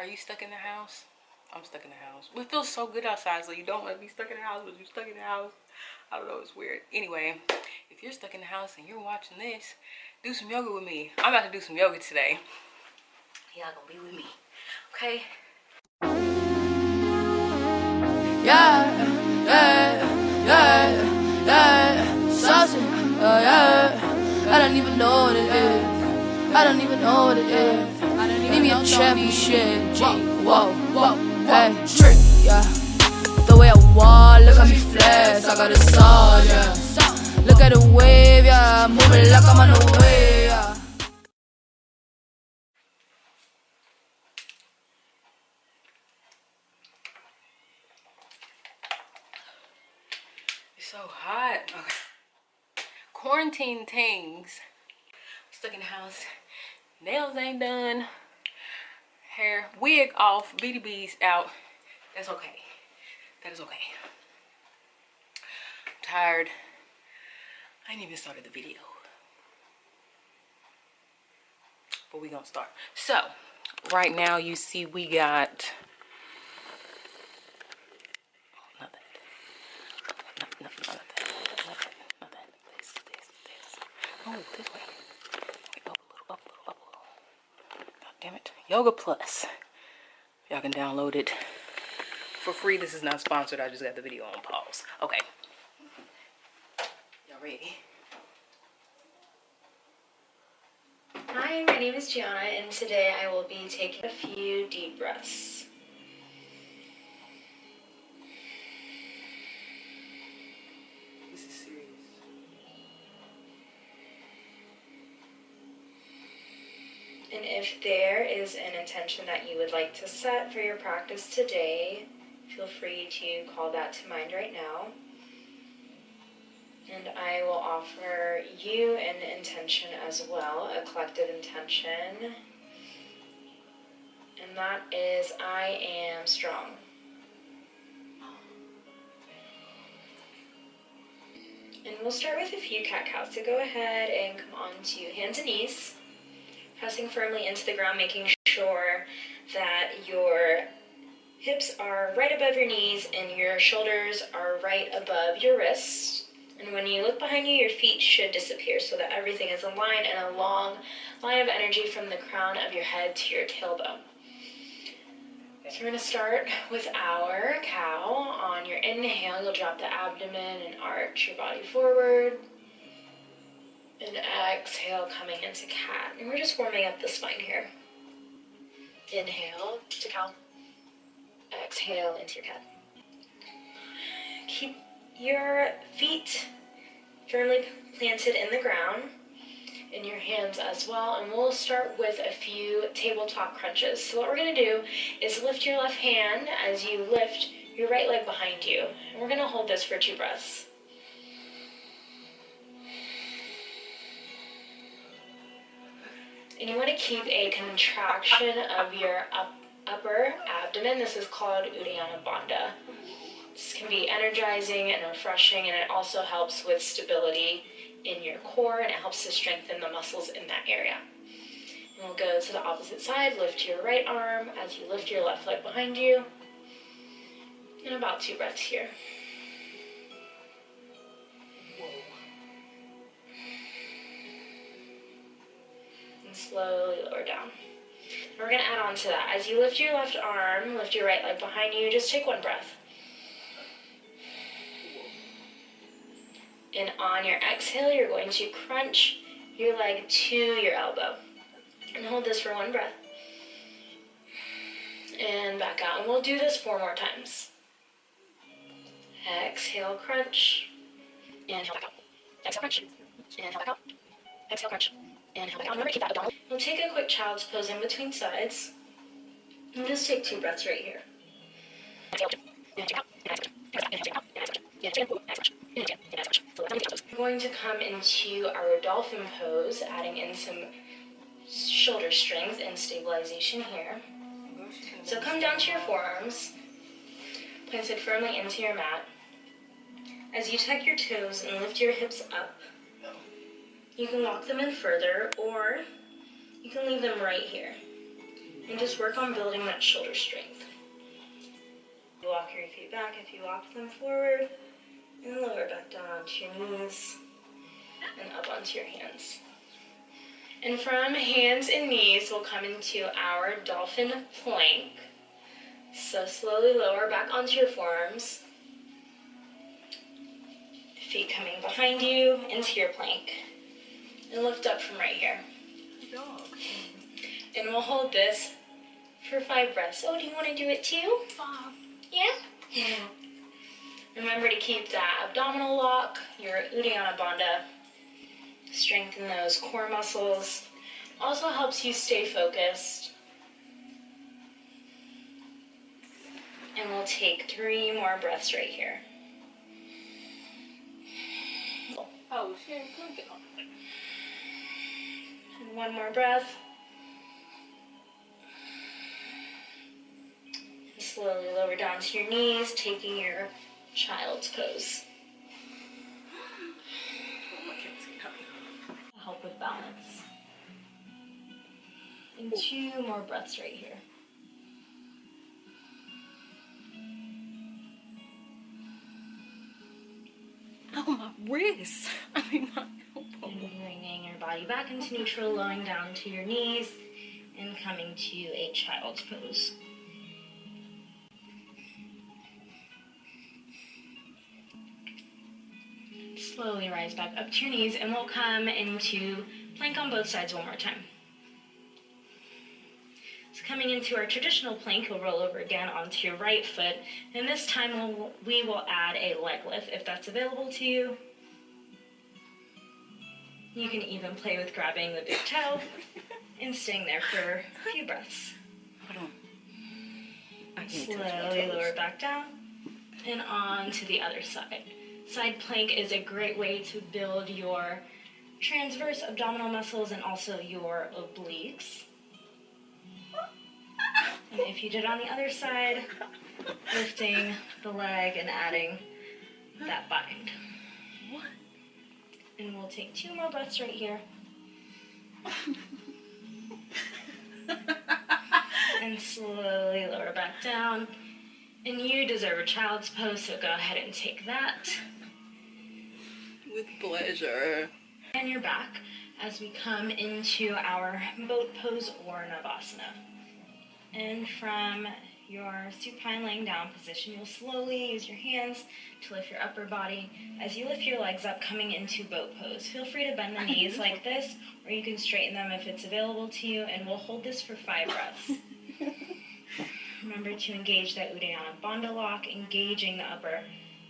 Are you stuck in the house? I'm stuck in the house. It feels so good outside, so you don't want to be stuck in the house, but you're stuck in the house. I don't know, it's weird. Anyway, if you're stuck in the house and you're watching this, do some yoga with me. I'm about to do some yoga today. Y'all gonna be with me, okay? Yeah, saucy, yeah. I don't even know what it is. I don't even know what it is. Need me a champion shit. G, whoa, hey, trick, yeah. The way I walk, look at me flex. I got a soul, yeah. Look at the wave, yeah. Moving like I'm on the way, yeah. It's so hot. Okay. Quarantine Tingz. Stuck in the house. Nails ain't done. Hair, wig off, BDB's out. That's okay. That is okay. I'm tired. I ain't even started the video. But we gonna start. So, right now you see we got... Not that. Not that. This. Oh, this way. Up a little. God damn it. Yoga Plus. Y'all can download it for free. This is not sponsored. I just got the video on pause. Okay. Y'all ready? Hi, my name is Gianna, and today I will be taking a few deep breaths. This is serious. And if there is an intention that you would like to set for your practice today, feel free to call that to mind right now. And I will offer you an intention as well, a collective intention. And that is, I am strong. And we'll start with a few cat-cows. So go ahead and come on to hands and knees, pressing firmly into the ground, making sure that your hips are right above your knees and your shoulders are right above your wrists. And when you look behind you, your feet should disappear so that everything is aligned in a long line of energy from the crown of your head to your tailbone. So we're going to start with our cow. On your inhale, you'll drop the abdomen and arch your body forward. And exhale, coming into cat. And we're just warming up the spine here. Inhale to cow. Exhale into your cat. Keep your feet firmly planted in the ground, and your hands as well. And we'll start with a few tabletop crunches. So what we're going to do is lift your left hand as you lift your right leg behind you. And we're going to hold this for 2 breaths. And you want to keep a contraction of your upper abdomen. This is called Uddiyana Bandha. This can be energizing and refreshing, and it also helps with stability in your core, and it helps to strengthen the muscles in that area. And we'll go to the opposite side. Lift your right arm as you lift your left leg behind you. And about 2 breaths here. And slowly lower down. And we're going to add on to that. As you lift your left arm, lift your right leg behind you, just take 1 breath. And on your exhale, you're going to crunch your leg to your elbow. And hold this for 1 breath. And back out. And we'll do this 4 more times. Exhale, crunch. Inhale, back out. Exhale, crunch. Inhale, back out. Exhale, crunch. Inhale, back out. Remember, keep that abdominal. We'll take a quick child's pose in between sides. And just take 2 breaths right here. We're going to come into our dolphin pose, adding in some shoulder strength and stabilization here. So come down to your forearms, planted firmly into your mat. As you tuck your toes and lift your hips up, you can walk them in further, or you can leave them right here. And just work on building that shoulder strength. You walk your feet back if you walk them forward, and lower back down onto your knees, and up onto your hands. And from hands and knees, we'll come into our dolphin plank. So slowly lower back onto your forearms. Feet coming behind you into your plank. And lift up from right here. And we'll hold this for 5 breaths. Oh, do you want to do it too? 5. Yeah? Remember to keep that abdominal lock, your Uddiyana Bandha. Strengthen those core muscles. Also helps you stay focused. And we'll take 3 more breaths right here. Oh, shit, look at And 1 more breath. And slowly lower down to your knees, taking your child's pose. To help with balance. And 2 more breaths right here. Oh, my wrist. I mean, my elbow. And bringing your body back into neutral, lowering down to your knees, and coming to a child's pose. Slowly rise back up to your knees, and we'll come into plank on both sides one more time. So coming into our traditional plank, you'll roll over again onto your right foot, and this time we will add a leg lift if that's available to you. You can even play with grabbing the big toe and staying there for a few breaths. Hold on. I can't touch my Slowly toes. lower back down and on to the other side. Side plank is a great way to build your transverse abdominal muscles and also your obliques. And if you did on the other side, lifting the leg and adding that bind. What? And we'll take 2 more breaths right here. And slowly lower back down. And you deserve a child's pose, so go ahead and take that. With pleasure. And you're back as we come into our boat pose or Navasana. And from your supine laying down position, you'll slowly use your hands to lift your upper body. As you lift your legs up, coming into boat pose, feel free to bend the knees like this, or you can straighten them if it's available to you, and we'll hold this for 5 breaths. Remember to engage that Uddiyana Bandha lock, engaging the upper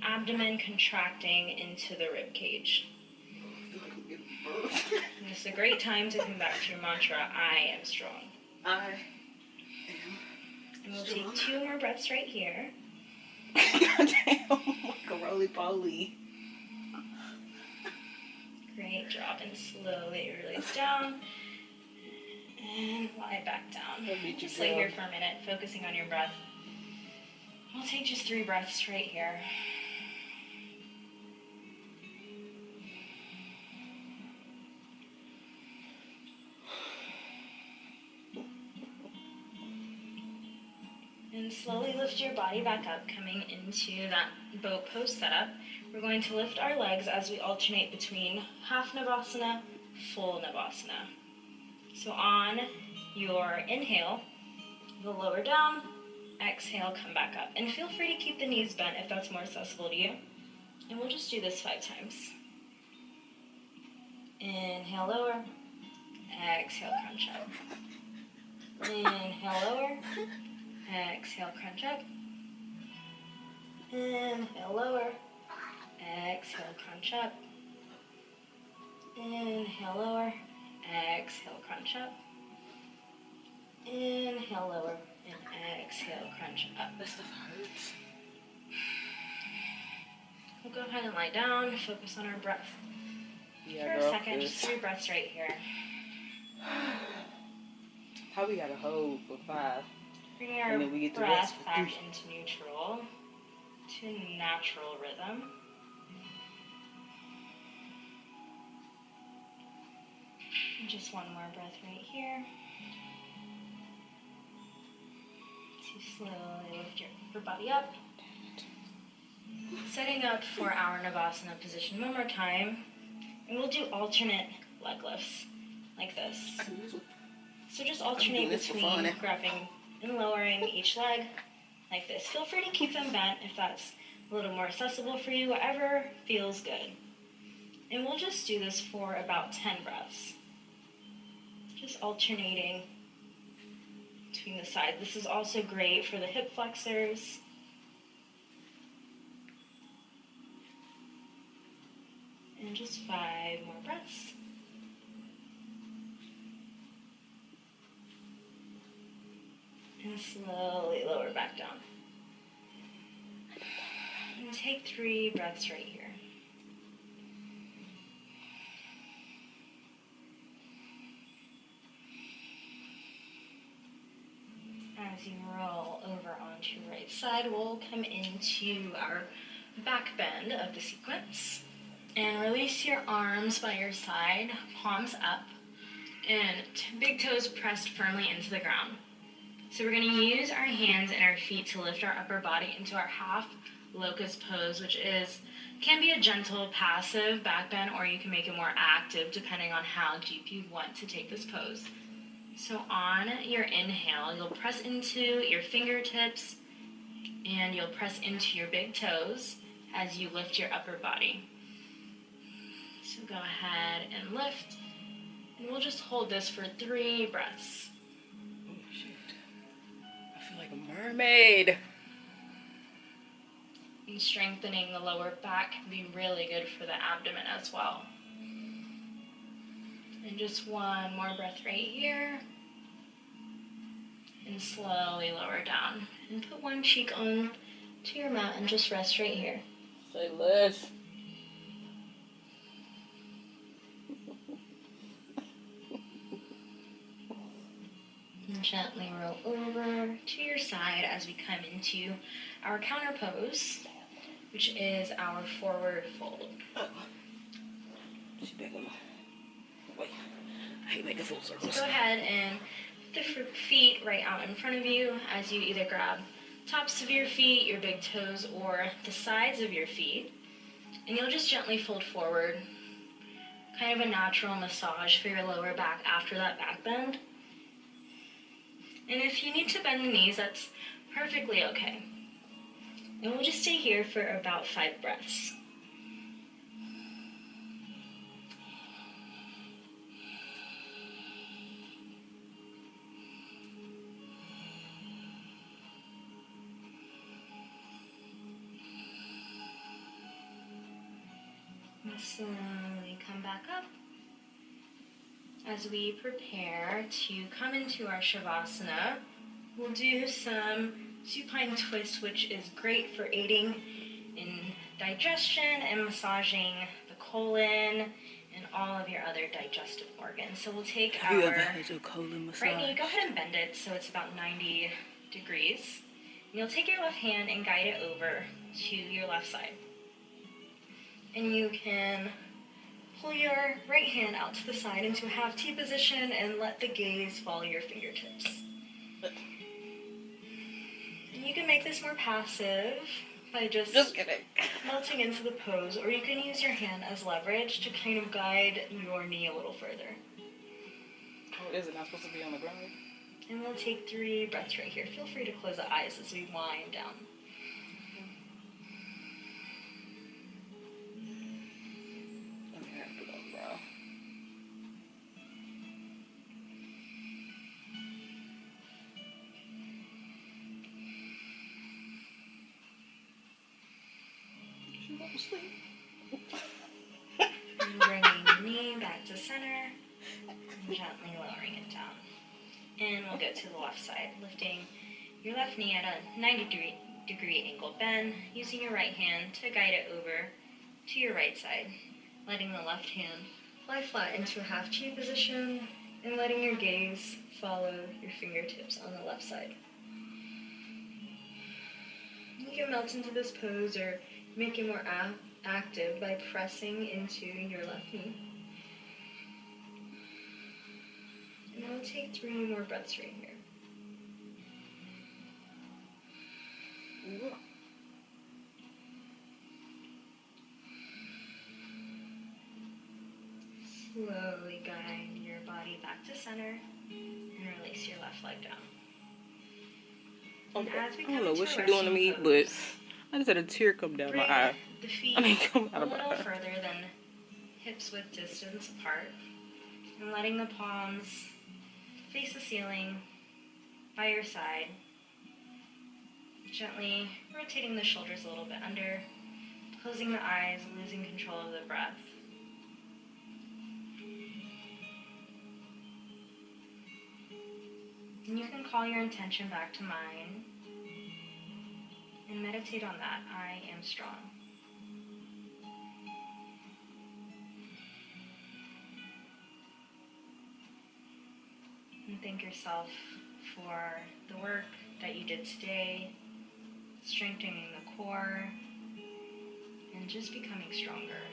abdomen, contracting into the rib cage. And it's a great time to come back to your mantra, I am strong. I am. And we'll take 2 more breaths right here. Goddamn, like a roly-poly. Great job. And slowly release down. And lie back down. Just lay here for a minute, focusing on your breath. We'll take just 3 breaths right here. And slowly lift your body back up, coming into that boat pose setup. We're going to lift our legs as we alternate between half Navasana, full Navasana. So on your inhale, you'll lower down, exhale, come back up. And feel free to keep the knees bent if that's more accessible to you. And we'll just do this 5 times. Inhale, lower, exhale, crunch up. Inhale, lower. Exhale, crunch up. Inhale, lower. Exhale, crunch up. Inhale, lower. Exhale, crunch up. Inhale, lower. And exhale, crunch up. That stuff hurts. We'll go ahead and lie down. Focus on our breath for a second. Just 3 breaths right here. How we gotta hold for 5? Bring our And then we get to breath rest for back 3. into neutral, to natural rhythm. And just 1 more breath right here. you slowly lift your upper body up. Setting up for our Navasana position one more time. And we'll do alternate leg lifts like this. So just alternate between grabbing and lowering each leg like this. Feel free to keep them bent if that's a little more accessible for you, whatever feels good. And we'll just do this for about 10 breaths. Just alternating between the sides. This is also great for the hip flexors. And just 5 more breaths. And slowly lower back down. And take 3 breaths right here. As you roll over onto your right side, we'll come into our back bend of the sequence. And release your arms by your side, palms up, and big toes pressed firmly into the ground. So we're going to use our hands and our feet to lift our upper body into our half locust pose, which can be a gentle, passive back bend, or you can make it more active depending on how deep you want to take this pose. So on your inhale, you'll press into your fingertips and you'll press into your big toes as you lift your upper body. So go ahead and lift, and we'll just hold this for 3 breaths. Oh, shoot. I feel like a mermaid. And strengthening the lower back can be really good for the abdomen as well. And just 1 more breath right here. And slowly lower down. And put one cheek on to your mat and just rest right here. Say less. And gently roll over to your side as we come into our counter pose, which is our forward fold. Oh. She begging. Wait. I hate making full circles. So go ahead and put the feet right out in front of you as you either grab tops of your feet, your big toes, or the sides of your feet. And you'll just gently fold forward. Kind of a natural massage for your lower back after that back bend. And if you need to bend the knees, that's perfectly okay. And we'll just stay here for about 5 breaths. And slowly come back up as we prepare to come into our Shavasana. We'll do some supine twists, which is great for aiding in digestion and massaging the colon and all of your other digestive organs. So we'll take Have you ever had your colon massage? right knee, go ahead and bend it so it's about 90 degrees. And you'll take your left hand and guide it over to your left side. And you can pull your right hand out to the side into a half T position and let the gaze follow your fingertips. And you can make this more passive by just melting into the pose, or you can use your hand as leverage to kind of guide your knee a little further. Oh, is it not supposed to be on the ground? And we'll take 3 breaths right here. Feel free to close the eyes as we wind down. And bringing the knee back to center and gently lowering it down. And we'll go to the left side, lifting your left knee at a 90-degree angle bend, using your right hand to guide it over to your right side, letting the left hand lie flat into a half T position and letting your gaze follow your fingertips on the left side. You can melt into this pose or make it more active by pressing into your left knee. And we'll take 3 more breaths right here. slowly guide your body back to center and release your left leg down. And as we I come don't know into what a she's doing to me, resting but pose, I just had a tear come down my bring eye. the feet I mean, come a out of my little eye. further than hips width distance apart, and letting the palms face the ceiling by your side. Gently rotating the shoulders a little bit under, closing the eyes, losing control of the breath. And you can call your intention back to mind and meditate on that. I am strong. And thank yourself for the work that you did today, strengthening the core, and just becoming stronger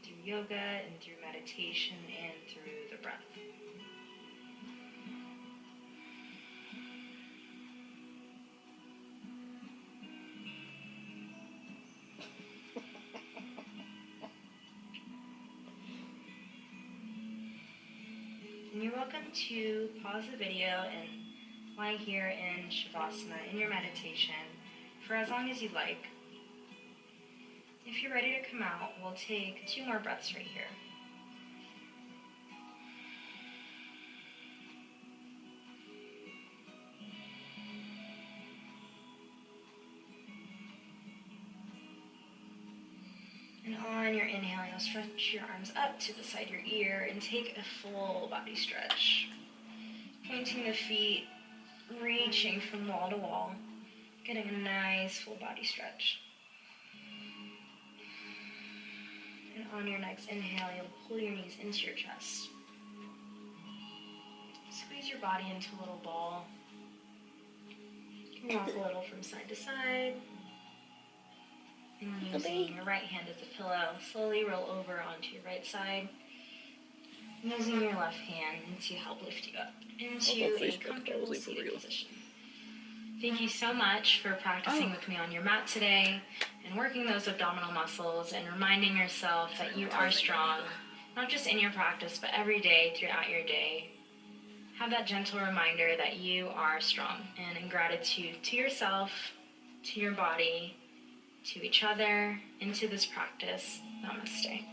through yoga and through meditation and through the breath. And you're welcome to pause the video and lie here in Shavasana in your meditation for as long as you'd like. If you're ready to come out, we'll take 2 more breaths right here. And on your inhale, you'll stretch your arms up to the side of your ear and take a full body stretch. Pointing the feet, reaching from wall to wall, getting a nice full body stretch. And on your next inhale, you'll pull your knees into your chest. Squeeze your body into a little ball. You can rock a little from side to side. And using your right hand as a pillow, slowly roll over onto your right side. Using your left hand to help lift you up into a comfortable seated position. Thank you so much for practicing with me on your mat today and working those abdominal muscles and reminding yourself that you are strong, not just in your practice, but every day throughout your day. Have that gentle reminder that you are strong, and in gratitude to yourself, to your body, to each other, and to this practice. Namaste.